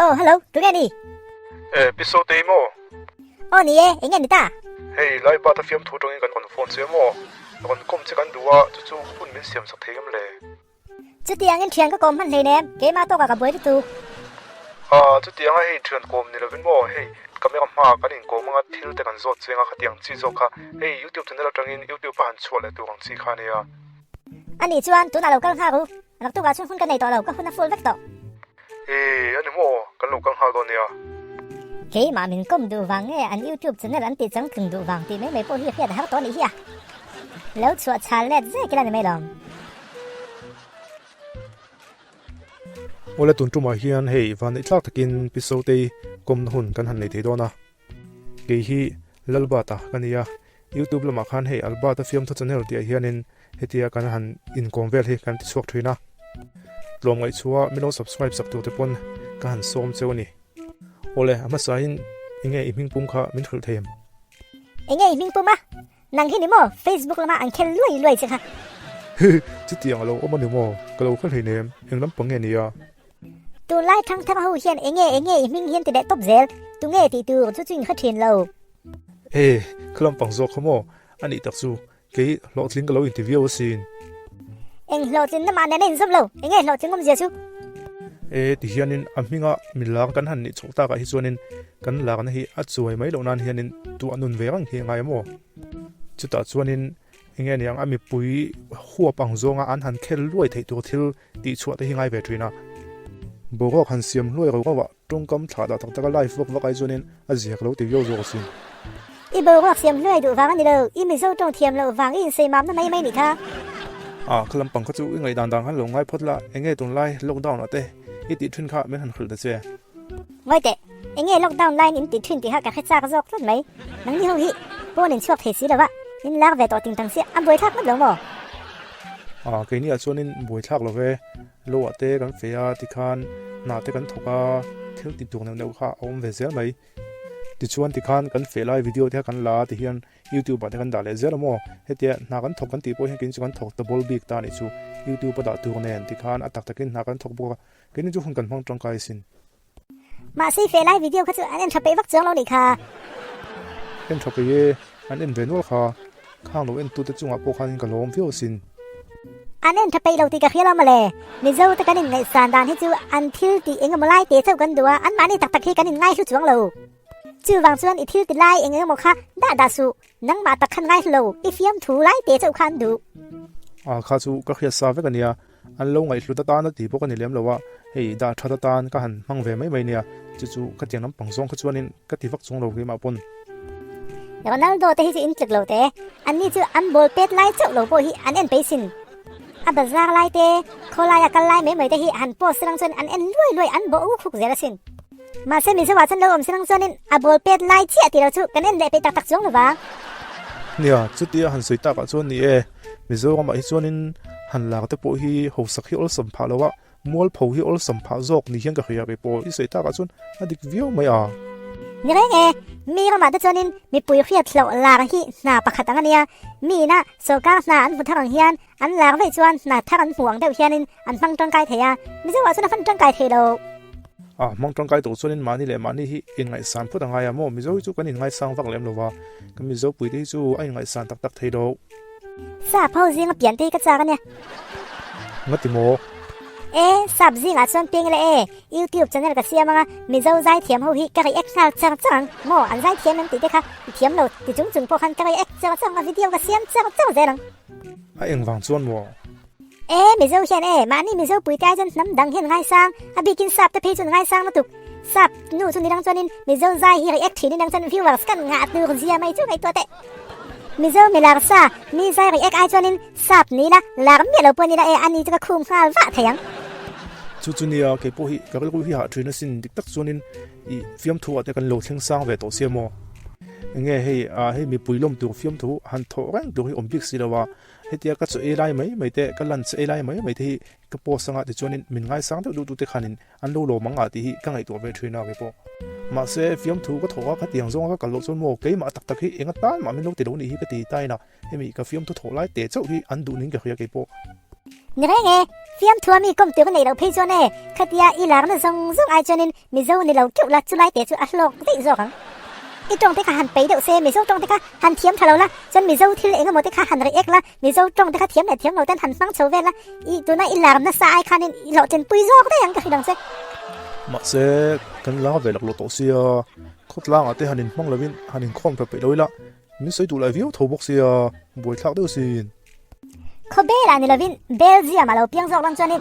Oh, hello, tụi nghe đi. Bị Sote-i mo. Oh, nè, anh nghe đi ta. Hey, lại bắt đầu phim thủ trong cái con phone xe mo. Còn công chỉ cần đùa, chú cũng mình xem sắc thấy em lệ. Chú tiếng anh truyền có công hẳn này nè, cái mà tôi cả bữa tu. Chú tiếng anh hay truyền công này là bên mo. Hey, cái mấy cái mà cái này công mà thiếu để cái rót chuyện cái tiếng chỉ cho cái. Hey, YouTube channel trong in YouTube bản chua lại tu hàng chỉ khai này à. Anh đi chuan, tụi nào đâu có sao, nó tôi cả chuan cái này tao đâu có full vector. Hey, anh mo, cái lô càng hao đó nè. Cái mà mình công đồ vàng ấy, anh YouTube channel anh tự chẳng từng đồ vàng thì mấy bộ hiệp hiện tại đó này à. Lâu chuột chán lẹ dễ cái này mấy lòng. Ole tuần trung mà hiền hey và nãy chắc takin bị Sote-i công hun kan han này thế đó na. Cái hi Alberta cái này à. YouTube là mà khan hey Alberta film thu channel thì hiền in hetia kan han in convel hi kan ti suak thina. Lom ngai chua mi no subscribe sak tu te pon kan han som cheu ni. Ole ama sain inge iming pum kha min thul them. Inge iming pum à? Nang hi ni mo Facebook là mà anh khen lui chứ ha. Chứ tiếng alo ôm anh mo, cái lâu khơi nem, em lắm bằng nghe nè. Tu lai thăng thăng hậu hiền inge iming hiền thì đẹp top zel. Tu nghe thì tu chú chuyên khất thiền lâu. Ê, cái làm bằng gió không mo, anh ấy đặc殊cái lọ tiếng cái lâu interview xin. Anh lọ tiếng nó mà nên giúp lâu, inge lọ tiếng không gì chứ. Ê, thì hiện nên anh mình mình làm cái hành này chúng ta cái hi nên cái làm cái hi ắt rồi mấy lâu nan hiện nên tu anh nuôi về bằng hiện ngay mo. Chứ ta cho nên nghe này anh mi bùi hoa bằng gió anh hắn khéo lùi thấyตัวทิลตีชัวที่ง่ายแบบนี้นะบอกว่าหันเสียมลวยก็ว่าตรงกำถาดตั้งแต่ก็ไล่ฟุกว่าไอ้ส่วนนี้อาจจะเขาตีโยโย่สิอีบอกว่าเสียมลวยดูฟังนี่เลยอีไม่รู้ตรงเทียมเราฟังอีเสียมนั่นไม่นี่ค่ะคลำปังก็จู่ยังไงดังๆหันลงง่ายพอดละยังไงตรงไล่ล็อกดาวน์นะเต้อีติดทุนข้าไม่หันขึ้นแต่เสียไม่เต้ยังไงล็อกดาวน์ไล่นี่ติดทุนที่ข้ากับข้าจ้าก็จอกสุดไหมนั่งนี่ห้องฮีพวกนี่ชอบเทสิเลยว่านี่ลากไปต่อติงตังเสียอันบวยทักไม่หลงบ่cái này cho nên buổi thác là về lúa têกันเฟียที่คันนาเตกันทกาเที่ยวติดตัวเนี่ยข้าเอาไปเสียไหมที่ชวนที่คันกันเฟียไลฟ์วิดีโอที่กันลาที่เห็น YouTube ที่กันด่าเลยเสียละมั้งเฮ้ยนากันทกกันตีโป้เห็นกินกันทกดับเบิลบิ๊กตานี่ชู YouTube ด่าตัวเนี่ยที่คันอัตตะกินนากันทกบัวกินจู่หุ่นกันพังตรงกายสินมาสิเฟียไลฟ์วิดีโอเขาจะอันนี้ทับไปวักเจ้าเราดิค่ะเห็นทับไปเย่อันนี้เป็นว่าค่ะข้างเราเอ็นตัวจุงอ่ะพวกคันกันล้มฟิวสินอันนั้นถ้าไปเราตีกับเฮียเรามาเลยมิเจ้าตะกันในสานดานให้จูอันทิลตีเองก็มาไล่เตะเจ้ากันดัวอันมาในตักให้กันง่ายสุดจวงเราจูวางส่วนอีทิลตีไล่เองก็มาค่ะด่าสูนั่งมาตักขันง่ายเราอีเฟียมถูไล่เตะเจ้าคันดูข้าจูก็เฮียซาเวกันเนี่ยอันลงไอ้สุดตานตีพวกกันนี่เลี้ยมเราว่าเฮ้ยด่าทัดตานก็หันมังเวไม่เนี่ยจู่ก็เจียงน้ำปังซองก็ชวนนี่ก็ตีฟักซองเราขึ้นมาปนเดี๋ยวนั่งดูแต่ที่จะอินจักเราแต่อันนี้จูอันบอลเป็ดไล่เจ้าเราพอฮีอันเอ็นไปสินอันบัจารไล่เตะเขาไล่กันไล่ไม่แต่ฮีอันโพสต์ลังส่วนอันเอ็นรวยอันบ่อู้คุกเจริญสินมาเส้นมิสวาสันเราอมสิลังส่วนนี่อันบอลเป็ดไล่เจี๊ยตีเราจูกันเอ็นเลยไปตักจงหรือเปล่าเนี่ยจุดที่หันสวยตากส่วนนี้มิสวามาอีส่วนนี้หันหลังแต่พอฮีหัวสักฮีอัลสัมภาระว่ามัวพอฮีอัลสัมภาระจอกนี่ยังก็เฮียไปพออีสวยตากส่วนอันดิวิวไม่นี่ไงมีก็มาตัวนี้มีปุ๋ยเขียดเหล่าลากที่หน้าปากขัดตั้งเนี่ยมีนะโซก้าหน้าอันฝุ่นทั้งเฮียนอันลากไปจวนหน้าทั้งอันห่วงเดียวเฮียนินอันฟังจังไก่เทียไม่ใช่ว่าส่วนฟังจังไก่เทียเรามังจังไก่ตัวส่วนนี้มานี่แหละมานี่ที่อินไงสารพูดยังไงอะโมมิโซจูกันอินไงสร้างฟังเลี้ยมหรือว่าก็มิโซปุ๋ยที่จูไอ้ไงสารตักเทียเราทราบเขาจริงก็เปลี่ยนตีกระจากันเนี่ยงั้นติโมทราบจริงอ่ะส่วนเพียงเลยYouTube จะเนี่ยก็เสียมั้งมิโซใจเทียมเขาฮิกระไรเอ็กซ์จังโมอันใจเทียมมันติดเด็กค่ะเทียมเราติดจุงพวกคันกระไรเอ็กซ์จังวิดีโอก็เสียมจังเจ๋งไอ้เอ็งฟังส่วนโมมิโซเขียนมานี่มิโซปุ๋ยใจจนน้ำดังเห็นง่ายสร้างบิกินสับแต่เพจจนง่ายสร้างมาตุกสับนู่นส่วนนี้ดังส่วนนี้มิโซใจฮิกระไรเอ็กซ์ทีนี่ดังส่วนวิวส์กันงาดดูคนเสียไม่จุกไอตัวเตะมิโซมีลาร์ซ่ามีใจไรเอ็กซ์ไอส่วนนี้สับนี่ละลาร์มีเราปนนี่ละอันนี้จะก็คุ้มค่าว่าเทียงจู่ๆเนี่ยแกพอฮีก็รู้ฮีหาทรีนสินดิกตักส่วนนี้อีฟิล์มทัวร์แต่กันโหลดเชิงสร้างเวทตัวเสียโมยังไงให้มีปุ๋ยลมตัวฟิล์มทัวร์หันทอแรงตัวให้อมบิกสิละว่าให้เดียก็จะเอไลไม่แต่ก็ลันจะเอไลไม่ที่ก็โพสต์งานที่ส่วนนี้มันง่ายสร้างตัวดูแต่ขันอันโลมังอาที่ก็ไงตัวเวททรีน่าแกพอมาเสียฟิล์มทัวร์ก็ทัวร์ก็เตียงซงก็กันโหลดส่วนโมเกยมาตักให้เองก็ต้านมาไม่รู้ติดโดนนี่ก็ตีใต้นะให้มีก็ฟิล์มทัวร์ไล่เตะเจ้าที่อันดูนิ่งก็เฮียแกพอ nè nghe phim thua mi công tiêu cái này đâu phê cho nè khát ya y láng nó rong rong ai cho nên mi dâu này lâu kiểu là chú lai để chú ăn lộc vậy rồi ít trong thế cả hàn bấy đậu xe mi dâu trong thế cả hàn thiếm thà lâu la chân mi dâu thì lại cái một thế cả hàn rễ la mi dâu trong thế cả thiếm lại thiếm lâu tên hàn phăng châu về la y tụi này y láng nó sai khăn nên lộ trên tui gió cái anh cái đồng xe mà sẽ cần lá về lạc lộ tổ xia cốt lá ở đây hàn mong là viên hàn không phải đôi la mình sẽ tụ lại viếu thầu bốc xia buổi thao đâu xinเขาเบลอันนี้เราวินเบลเซียมเราเปียงซอกลังจอนิน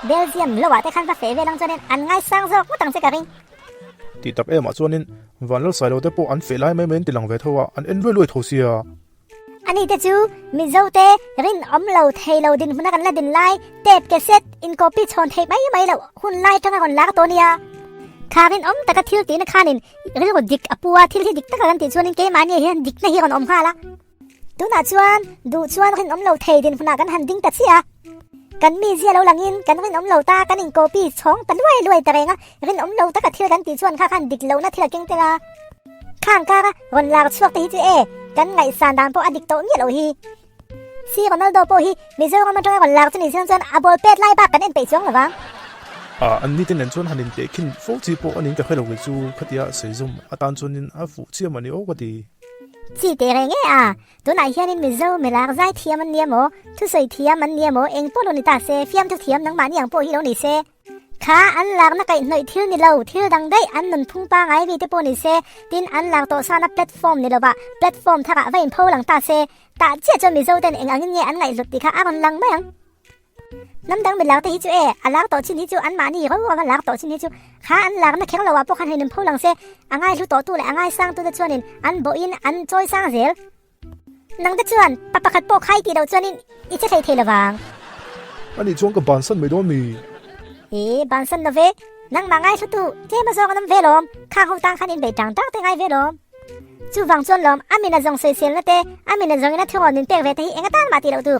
เบลเซียมเราว่าแต่คันว่าเฟเวลังจอนินอันง่ายสร้างซอกก็ตั้งใจกันตีตับมาจวนนินวันเราใส่เราได้ปอันเฟลายไม่เหม็นติหลังเวทว่าอันเอ็นรวยทเสียอันนี้แต่จูมิโซเตรินเราเทเราดินหุ่นกันละดินไล่เตปเกษตรอินโกปีชนเทไม่เราหุ่นไล่ทั้งคนลักตัวเนี่ยคารินตะกัทิลตีนคานินเรื่องดิกอปัวทิลที่ดิกตะกันติชวนนินเกมันเนี่ยเห็นดิกนี่เห็นคนข้าละดูน่าชวนดูชวนรินเราเทดินหุ่นกันหันดิ้งตัดเสียกันมีเสียเราหลังอินกันรินเราตากันอินโกปีช่องตันรวยแต่เองอะรินเราตะกัทิลกันติชวนข้าขันดิกเราหน้าทิลเก่งแต่ละข้างกะคนลักช่วงที่จีกันไงสานดานพออดิกโตเนี่ยเราฮีซีคนนั้นโดพอฮีมิเซลกันมาจอยคนลักจนนี่เส้นอาบอลเป็ดไล่บ้ากันเอ็นไปช่วงหรือเปล่าอันนี้ที่นั่นชวนหันเด็กขึ้นฟูจีโปอันนี้ก็ให้เราไปจูคดีอาศัยซุ่มอาตานชวนนินอาฟูจีมันนี่โอ้ก็ดีจีเตะไงตัวนายเฮียนินมิเซลเมลักใจเทียมันเนี่ยโมทุสอยเทียมันเนี่ยโมเองพวกเรานี่ตาเซฟิมทุกเทียมนังมันอย่างพวกฮีโร่นี่เซข้าอันลักนักไก่หน่อยทิลนี่เราทิลดังได้อันนุนพุ่งปางไอวีที่พวกนี่เซดินอันลักตัวซานับแพลตฟอร์มนี่เราบ่แพลตฟอร์มถ้าว่าอินโพหลังตาเซตาเจี๊ยจนมิเซลเต็นเองอันนี้อันไงหลุดตีข้าอันลังไหมยังน้ำดังเป็นลักแต่ฮิจูอันลักตัวชิ้นฮิจูอันมานี่เขาว่าลักตัวชิ้นฮิจูข้าอันลักนักแข่งเราว่าพวกคันให้นุนโพหลังเซอันไงรู้ตัวตู้เลยอันไงสร้างตัวจะชวนนินอันโบอินอันจอยสร้างเซลนังจะชวนปะปะขัดโปไข่ตีเราชวนนินอีเจ๊เทระวังอันนี้ช่วงกับบ้านสั้นไม่ต้องมีบ้านสั้นนะเวนังมาไงสุดตู้เจ้มาซองน้ำเวลมข้าเขาตั้งคันอินไปจังตั้งแต่ไงเวลมจูวังจวนลมอามินาจงเสียเสียละเตอามินาจงนัทเทวนินเตะเวทีเองก็ตั้งมาตีเราตู้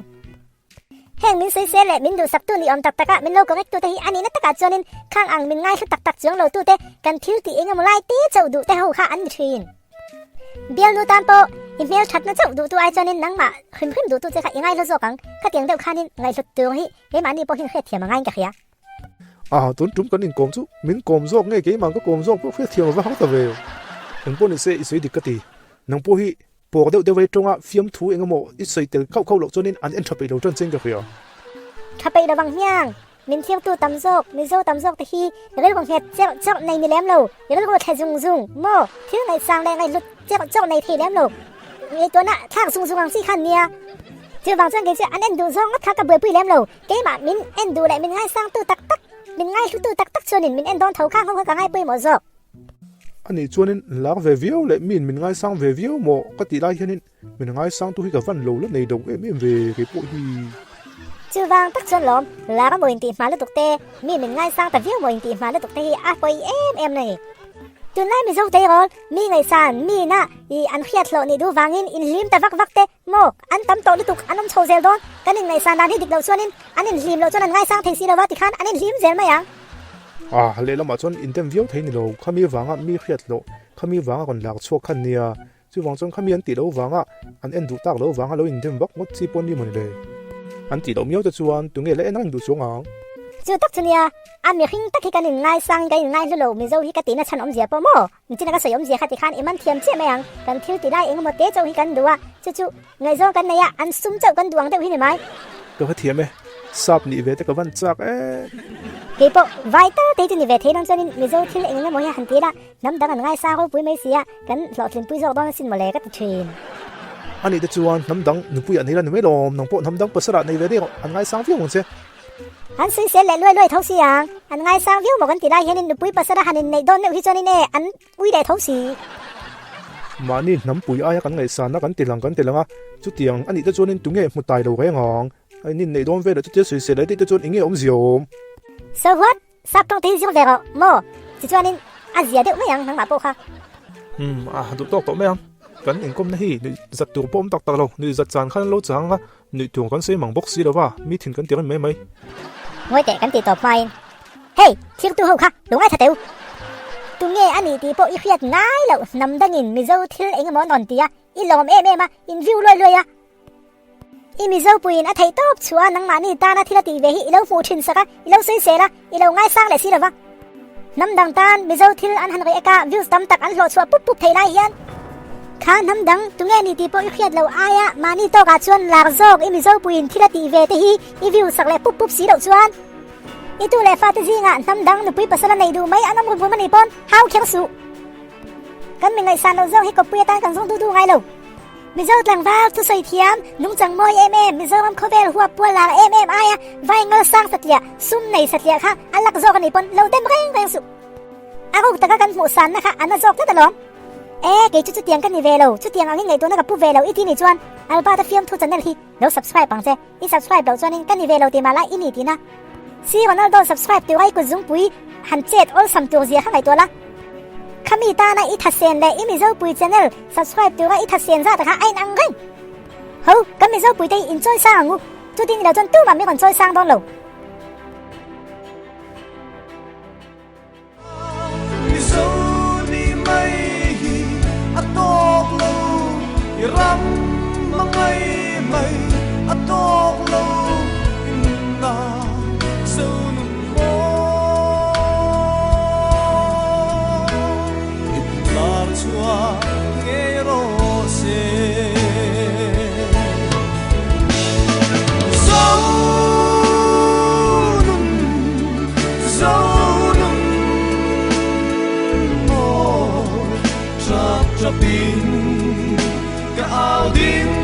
แห่งมินเสียเสียเลยมินดูสักตู้นี่อมตักตะกะมินโลกเล็กตู้เตอันนี้นัตตะกะจวนนินข้างอ่างมินง่ายสุดตักจวงเราตู้เตกันทิวตีเองก็มาไล่ตีเจ้าดูเตหูข้าอันทวินเบียลนูตามโปอีเมลชัดนะเจ้าดูตัวไอจอนินนังมาขึ้นดูตัวเจ้ายังไงเราโจกังข้าเตียงเดียวข้านินไงสุดตัวฮีเฮ้มันนี่พอหินเครียดเถียงมาง่ายกับเฮียตุนจุ่มกันอินกอมจูมินกอมโจกไงกี่มันก็กอมโจกพวกเที่ยวว่าเขาตะเวลหนังพวกนี้เสียอิสุยดิกตีหนังพวกฮีปอกเดียวไว้ตรงอ่ะฟิล์มทูเองก็โมอิสุยเตลเข้าหลอกจนินอันเอ็นทับไปเราจนเจ๊งกับเฮียทับไปเราบางอย่างมินเที่ยวตัวตำโจกมินโจตำโจกตะฮีเรื่องของเฮ็ดเจ้าในมีแหลมเราเรื่องของเฮ็ดซุงโม่เที่ยวในสร้างแรงในลุดเจ้าในทีแหลมเราไอ้ตัวน่ะทางซุงกังซี่คันเนี่ยเจ้าบางส่วนเกี่ยวอันเอ็นดูซองก็ทักกับเบื่อปุ้ยแหลมเราเกี่ยมามินเอ็นดูแหละมินง่ายสร้างตู้ตักมินง่ายตู้ตักชวนนินมินเอ็นโดนเท้าข้างเขาก็ง่ายปุ้ยหมดซอกอันนี้ชวนนินลักเววิโอเลยมินง่ายสร้างเววิโอโมก็ตีได้แค่นินมินง่ายสร้างตู้ให้กับฟันโลแล้วในดงมินเวกี่ปุ้ยจูวังตักชวนลมแล้วก็มวยตีมาแล้วตุกเตมินง่ายสร้างแต่วิวมวยตีมาแล้วตุกเตอ่ะปุ้ยนี่จนไล่มิโซเตอร์มีไงสันมีน่ะอีอันเครียดโลนี่ดูวางอินลิมแต่วักเตโมอันตั้มโตนี่ตุกอันน้ำโชเซลดอนกันไงสันด้านที่ดิกเราชวนนินอันลิมเราชวนนั่นง่ายสร้างเทซีเราว่าติคันอันลิมเซลมายังเลยเรามาชวนอินเทอร์วิวเทนี่เราเขามีวางอ่ะมีเครียดโลเขามีวางอ่ะคนหลักชั่วคันเนี่ยจู่วางจนเขามีอันตีเราวางอ่ะอันเอ็นดูตักเราวางอ่ะเราอินเทอร์วักงดซีปนนี่มันเลยอันตีเรามีเอาจะชวนตรงนี้เลยนั่งดูช่วงอ่ะจู่ตักชวนเนี่ยอันมีขิงตักให้กันง่ายสร้างกันง่ายลุมิโซฮิกตีน่ะฉันอมเสียปะโมจริงๆก็สยมเสียขัดติคันมันเทียมเชี่ยไม่ยังกันทิวตีได้เองหมดเตะเจ้าฮิกันดูอ่ะจู่ไงโซกันเนี่ยอันซุ่มเจ้ากันดวงเจ้าฮินี่ไหมก็เทียมไหมซับนี่เวทก็วันจักเก็บไว้ตั้งแต่ที่นี่เวทีนั่งจนมิโซทิลเองเนี่ยมองหันตีละน้ำดังกันง่ายสร้างเขาปุ้ยไม่เสียกันหลอดถึงปุ้ยโซดอนสินมาเลยก็ติดเทรนอันนี้จะชวนน้ำดังหนุ่มปุ้ยอันนี้ละหนุ่มไม่ลมน้องพวกน้ำดังภาษาในเวทีอันง่ายสร้างฟิวมั้งเสียอันซื้อเสร็จแล้วรวยเท่าสิยังอันง่ายสร้างวิวบอกกันตีได้เห็นหนุ่มปุ้ยภาษาหันในโดนเนี่ยที่จนนี่อันปุ้ยได้เท่าสิมานี่น้ำปุ้ยอ้ายกันไงสารนักกันตีหลังอ่ะจุดเตียงอันนี้จะชวนนี่ตรงนี้มุดตายเราไงงองไอ้นี่ในโดนเวทจะเจอสุดเสียเลยที่จะชวนอย่างเงี้ยอมเสียวสวัสดีสับตรงที่สิบเวลโม่จะชวนนี่อาเซียเดียวไม่ยังทั้งหมดพวกค่ะดูตกไม่ยังกันเองก็ไม่ฮีนี่จัดตัวป้อมตักเรานี่จัดจานขั้นโลจังอ่ะนี่ตัวกันเสียมังบ็อกซี่แล้วว่ามีถึงกันเตียงกันไหมงวยแต่กันตีต่อไปเฮ้ยเที่ยงตัวเขาค่ะหลงไอ้ทัดเตียวตัวเงี้ยอันนี้ตีโปอีเครียดง่ายแล้วนำดังอินมิโซทิลเองมอนอนตีอ่ะอีหลอมมาอินวิวรวยอ่ะ อีมิเจ้าปุยนอะไทตบชัวนังมานี่ตานาทีละตีเวหิอีเลวฟูชินสักอีเลวซุยเสละอีเลวง่ายสร้างเลยสิละวะน้ำดังตานมิเจ้าทิลอันหันเรกาวิวสตัมตักอันโหลดชัวปุ๊บไทยไล่ยันข้าน้ำดังตุงเงนี่ตีโปอีเขียดเลวอายะมานี่โตกาชวนลากโจกอีมิเจ้าปุยนทีละตีเวทีอีวิวสักเลยปุ๊บสีเหลวชวนอีตัวเลฟาตจีงะน้ำดังนุปุยปัสละในดูไหมอันน้ำรุนมันในปอนฮาวเขียงสุกันมีไงซานเราเจ้าให้กบปุยตันกันส่งดูไงเลวมิเจ้าต่างว่าทุกสิ่งเทียมนุ่งจังมอยมิเจ้ามันเขาเวลหัวปัวลางอายะไว้เงาสร้างสัตยาซุ่มในสัตยาค่ะอันลักโจกันในปนเราเต็มแรงสุอากูตะกันหมูสันนะคะอันนั้นโจกนั่นตลอดเกยจุดเตียงกันในเวลจุดเตียงอะไรไงตัวนักกับผู้เวลอีที่นี่จวนอัลบาร์ตาฟิล์มทุกจันทร์ที่เรา subscribe ปังเจอี subscribe เราจวนนี้กันในเวลตีมาละอีนี่ทีนะซีวันนั้นโดน subscribe ตัวไอ้กูจุ่มปุยหันเจ็ด all 3ตัวเสียข้างในตัวละขมีตาในอีทัศเซนเลยอีมิเจ้าปุย channel subscribe ตัวอีทัศเซนซะแต่ค่ะไอ้นังกันเฮ้ยกันมิเจ้าปุยได้ enjoy สร้างงูจุดที่เราจนตู้มันไม่คน enjoy สร้างตอนเราTrapin ka audin